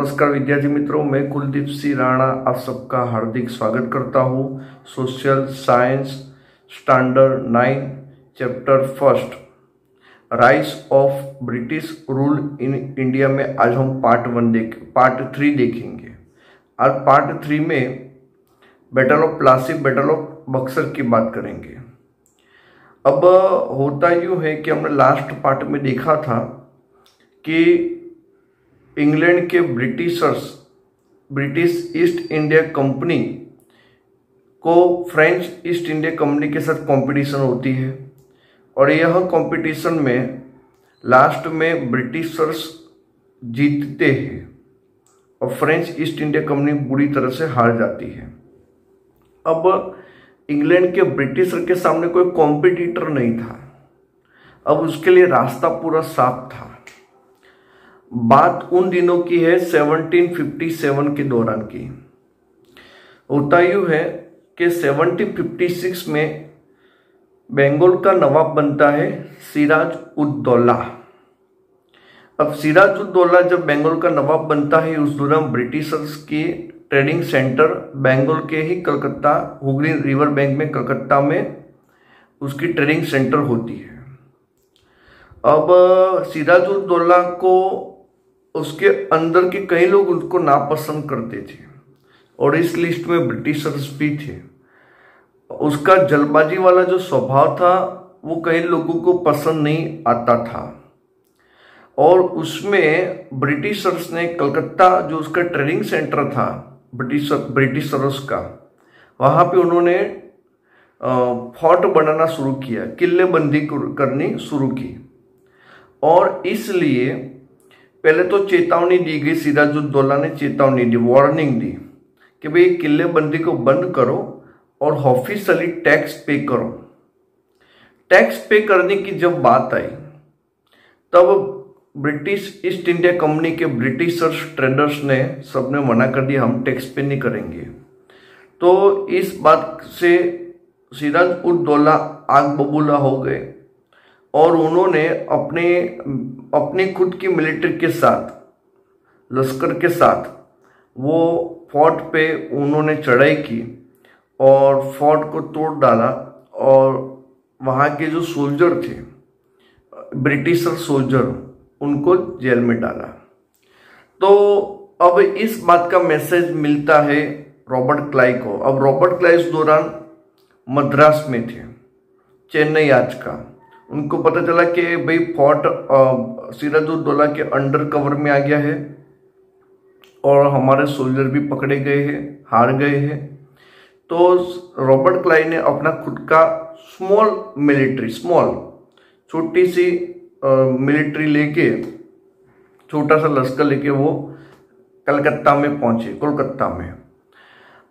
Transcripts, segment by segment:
नमस्कार विद्यार्थी मित्रों, मैं कुलदीप सिंह राणा आप सबका हार्दिक स्वागत करता हूँ। Social science standard 9 chapter first rise of British rule in India में आज हम पार्ट 3 देखेंगे। आज पार्ट 3 में battle of Plassey, battle of Buxar की बात करेंगे। अब होता यूँ है कि हमने लास्ट पार्ट में देखा था कि इंग्लैंड के ब्रिटिश ईस्ट इंडिया कंपनी को फ्रेंच ईस्ट इंडिया कंपनी के साथ कंपटीशन होती है और यह कंपटीशन में लास्ट में ब्रिटिशर्स जीतते हैं और फ्रेंच ईस्ट इंडिया कंपनी बुरी तरह से हार जाती है। अब इंग्लैंड के ब्रिटिशर के सामने कोई कॉम्पिटिटर नहीं था, अब उसके लिए रास्ता पूरा साफ था। बात उन दिनों की है 1757 के दौरान की। होता यूँ है कि 1756 में बंगाल का नवाब बनता है सिराज उद दौला। अब सिराज उद दौला जब बंगाल का नवाब बनता है, उस दौरान ब्रिटिशर्स की ट्रेडिंग सेंटर बंगाल के ही कलकत्ता हुगली रिवर बैंक में कलकत्ता में उसकी ट्रेडिंग सेंटर होती है। अब सिराज उद दौला को उसके अंदर के कई लोग उसको नापसंद करते थे और इस लिस्ट में ब्रिटिशर्स भी थे। उसका जल्दबाजी वाला जो स्वभाव था वो कई लोगों को पसंद नहीं आता था और उसमें ब्रिटिशर्स ने कलकत्ता जो उसका ट्रेडिंग सेंटर था ब्रिटिशर्स का, वहाँ पे उन्होंने फोर्ट बनाना शुरू किया, किल्लेबंदी करनी शुरू की और इसलिए पहले तो चेतावनी दी गई। सिराजुद्दौला ने चेतावनी दी, वार्निंग दी कि भाई किल्लेबंदी को बंद करो और ऑफिशियली टैक्स पे करो। टैक्स पे करने की जब बात आई तब ब्रिटिश ईस्ट इंडिया कंपनी के ब्रिटिशर्स ट्रेडर्स ने सबने मना कर दिया, हम टैक्स पे नहीं करेंगे। तो इस बात से सिराज उद दौला आग बबूला हो गए और उन्होंने अपने खुद की मिलिट्री के साथ, लश्कर के साथ वो फोर्ट पे उन्होंने चढ़ाई की और फोर्ट को तोड़ डाला और वहाँ के जो सोल्जर थे, ब्रिटिशर सोल्जर, उनको जेल में डाला। तो अब इस बात का मैसेज मिलता है रॉबर्ट क्लाइव को। अब रॉबर्ट क्लाइव इस दौरान मद्रास में थे, चेन्नई आज का। उनको पता चला कि भाई फोर्ट सिराजुद्दौला के अंडर कवर में आ गया है और हमारे सोल्जर भी पकड़े गए हैं, हार गए हैं। तो रॉबर्ट क्लाइव ने अपना खुद का छोटी सी मिलिट्री लेके, छोटा सा लश्कर लेके वो कलकत्ता में पहुंचे, कोलकाता में।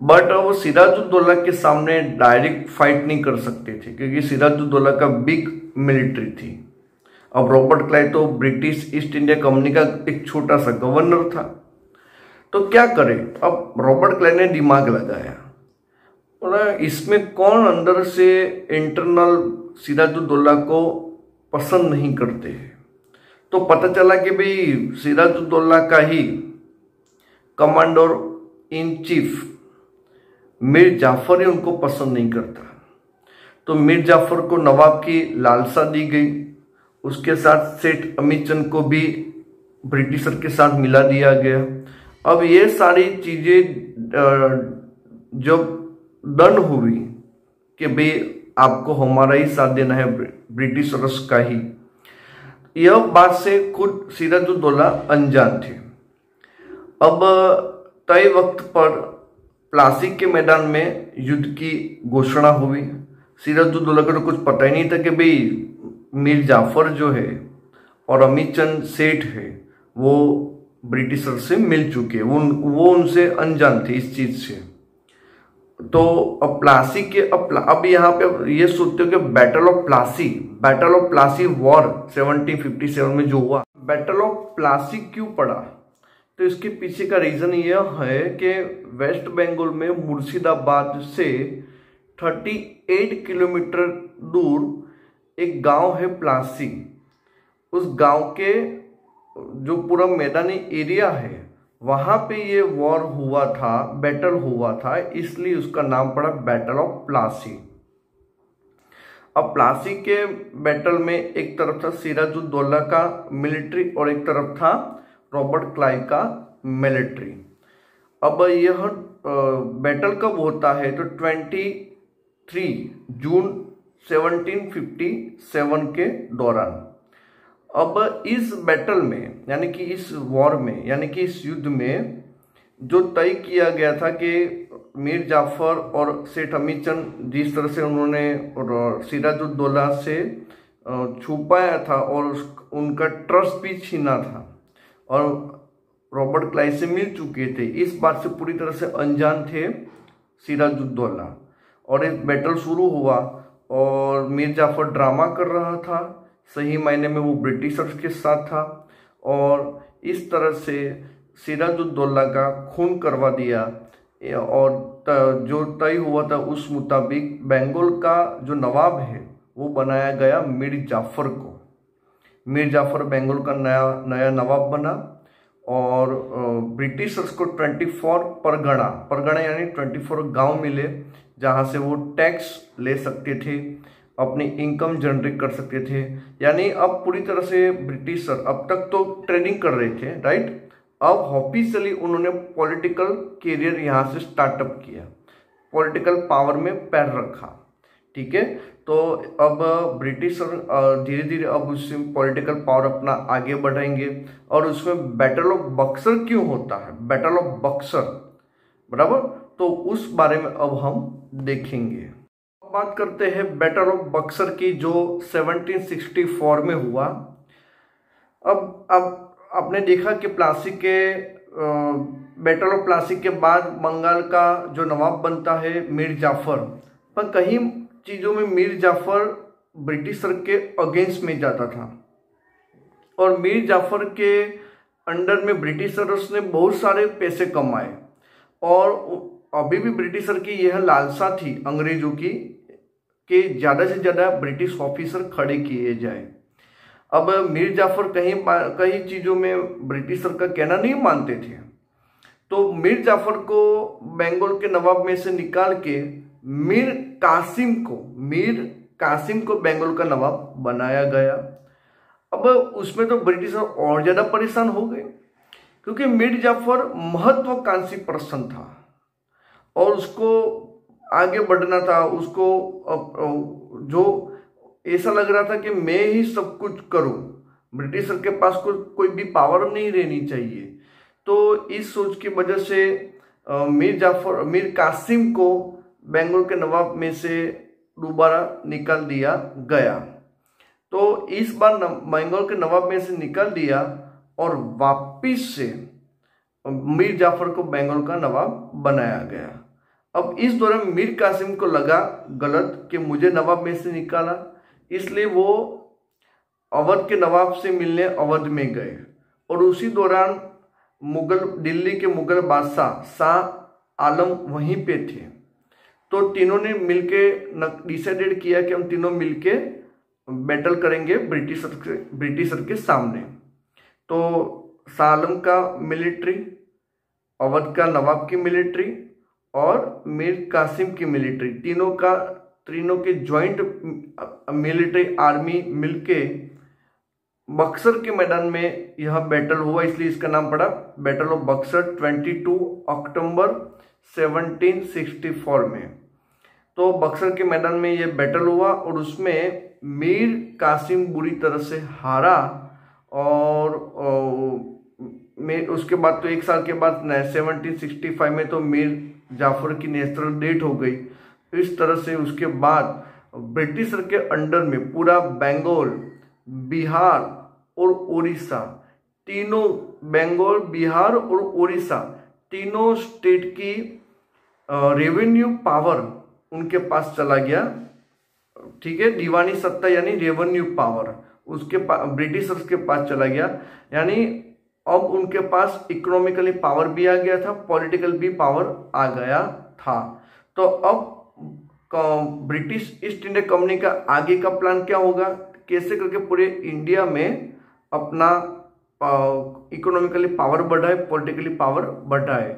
बट वो सिराजुद्दौला के सामने डायरेक्ट फाइट नहीं कर सकते थे क्योंकि सिराजुद्दौला का बिग मिलिट्री थी। अब रॉबर्ट क्लाइव तो ब्रिटिश ईस्ट इंडिया कंपनी का एक छोटा सा गवर्नर था, तो क्या करे। अब रॉबर्ट क्लाइव ने दिमाग लगाया और इसमें कौन अंदर से इंटरनल सिराजुद्दौला को पसंद नहीं करते हैं। तो पता चला कि भाई सिराजुद्दौला का ही commander in chief Mir Jafar ही उनको पसंद नहीं करता। तो मीर जाफर को नवाब की लालसा दी गई, उसके साथ सेठ अमीचंद को भी ब्रिटिशर के साथ मिला दिया गया। अब ये सारी चीजें जब डन हुई कि भाई आपको हमारा ही साथ देना है, ब्रिटिशर्स का ही, यह बात से खुद सिराजुद्दौला अनजान थे। अब तय वक्त पर प्लासी के मैदान में युद्ध की घोषणा हुई। सिराजुद्दौला को तो कुछ पता ही नहीं था कि भाई मीर जाफर जो है और अमीचंद सेठ है वो ब्रिटिशर से मिल चुके, वो उनसे अनजान थे इस चीज से। तो अब प्लासी के अब यहाँ पे ये सोचते हो कि बैटल ऑफ प्लासी वॉर 1757 में जो हुआ, बैटल ऑफ प्लासी क्यों पड़ा, तो इसके पीछे का रीजन यह है कि वेस्ट बंगाल में मुर्शिदाबाद से 38 किलोमीटर दूर एक गांव है प्लासी। उस गांव के जो पूरा मैदानी एरिया है वहां पे ये वॉर हुआ था, बैटल हुआ था, इसलिए उसका नाम पड़ा बैटल ऑफ प्लासी। अब प्लासी के बैटल में एक तरफ था सिराजुद्दौला का मिलिट्री और एक तरफ था रॉबर्ट क्लाइव का मिलिट्री। अब यह बैटल कब होता है तो 23 जून 1757 के दौरान। अब इस बैटल में यानी कि इस वॉर में यानी कि इस युद्ध में जो तय किया गया था कि मीर जाफर और सेठ अमीचंद जिस तरह से उन्होंने सिराजुद्दौला से छुपाया था और उनका ट्रस्ट भी छीना था और रॉबर्ट क्लाइव से मिल चुके थे, इस बात से पूरी तरह से अनजान थे सिराजुद्दौला। और एक बैटल शुरू हुआ और मीर जाफर ड्रामा कर रहा था, सही मायने में वो ब्रिटिशर्स के साथ था और इस तरह से सिराजुद्दौला का खून करवा दिया और जो तय हुआ था उस मुताबिक बंगाल का जो नवाब है वो बनाया गया मीर जाफर को। मीर जाफर बंगाल का नया नवाब बना और ब्रिटिशर्स को 24 परगना यानी 24 गांव मिले जहां से वो टैक्स ले सकते थे, अपनी इनकम जनरेट कर सकते थे। यानी अब पूरी तरह से ब्रिटिशर अब तक तो ट्रेडिंग कर रहे थे, राइट। अब ऑफिशियली उन्होंने पॉलिटिकल कैरियर यहाँ से स्टार्टअप किया, पॉलिटिकल पावर में पैर रखा, ठीक है। तो अब ब्रिटिशर धीरे धीरे अब उससे पॉलिटिकल पावर अपना आगे बढ़ाएंगे और उसमें बैटल ऑफ बक्सर क्यों होता है, बैटल ऑफ बक्सर, बराबर, तो उस बारे में अब हम देखेंगे। बात करते हैं बैटल ऑफ बक्सर की जो 1764 में हुआ। अब आपने देखा कि प्लासी के बैटल ऑफ प्लासी के बाद बंगाल का जो नवाब बनता है मीर जाफर, पर कहीं चीज़ों में मीर जाफर ब्रिटिशर के अगेंस्ट में जाता था और मीर जाफर के अंडर में ब्रिटिशर्स ने बहुत सारे पैसे कमाए और अभी भी ब्रिटिशर की यह लालसा थी अंग्रेजों की कि ज़्यादा से ज़्यादा ब्रिटिश ऑफिसर खड़े किए जाए। अब मीर जाफर कई चीज़ों में ब्रिटिशर का कहना नहीं मानते थे, तो मीर जाफर को बंगाल के नवाब में से निकाल के मीर कासिम को बंगाल का नवाब बनाया गया। अब उसमें तो ब्रिटिशर और ज़्यादा परेशान हो गए क्योंकि मीर जाफर महत्वाकांक्षी पर्सन था और उसको आगे बढ़ना था, उसको जो ऐसा लग रहा था कि मैं ही सब कुछ करूं, ब्रिटिशर के पास कोई भी पावर नहीं रहनी चाहिए। तो इस सोच की वजह से मीर कासिम को बंगाल के नवाब में से दोबारा निकाल दिया गया। तो इस बार बंगाल के नवाब में से निकाल दिया और वापिस से मीर जाफर को बंगाल का नवाब बनाया गया। अब इस दौरान मीर कासिम को लगा गलत कि मुझे नवाब में से निकाला, इसलिए वो अवध के नवाब से मिलने अवध में गए और उसी दौरान दिल्ली के मुगल बादशाह शाह आलम वहीं पे थे। तो तीनों ने मिलके डिसाइडेड किया कि हम तीनों मिलके बैटल करेंगे ब्रिटिशर के सामने। तो शाह आलम का मिलिट्री, अवध का नवाब की मिलिट्री और मीर कासिम की मिलिट्री, तीनों के ज्वाइंट मिलिट्री आर्मी मिलके बक्सर के मैदान में यह बैटल हुआ, इसलिए इसका नाम पड़ा बैटल ऑफ बक्सर 22 अक्टूबर 1764 में। तो बक्सर के मैदान में यह बैटल हुआ और उसमें मीर कासिम बुरी तरह से हारा और उसके बाद तो एक साल के बाद 1765 में तो मीर जाफर की नेचुरल डेथ हो गई। इस तरह से उसके बाद ब्रिटिशर के अंडर में पूरा बंगाल, बिहार और उड़ीसा, तीनों स्टेट की रेवेन्यू पावर उनके पास चला गया, ठीक है। दीवानी सत्ता यानी रेवेन्यू पावर उसके ब्रिटिशर्स के पास चला गया, यानी अब उनके पास इकोनॉमिकली पावर भी आ गया था, पॉलिटिकल भी पावर आ गया था। तो अब ब्रिटिश ईस्ट इंडिया कंपनी का आगे का प्लान क्या होगा, कैसे करके पूरे इंडिया में अपना इकोनॉमिकली पावर बढ़ाए, पॉलिटिकली पावर बढ़ाए।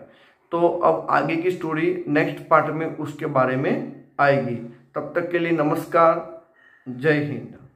तो अब आगे की स्टोरी नेक्स्ट पार्ट में उसके बारे में आएगी। तब तक के लिए नमस्कार, जय हिंद।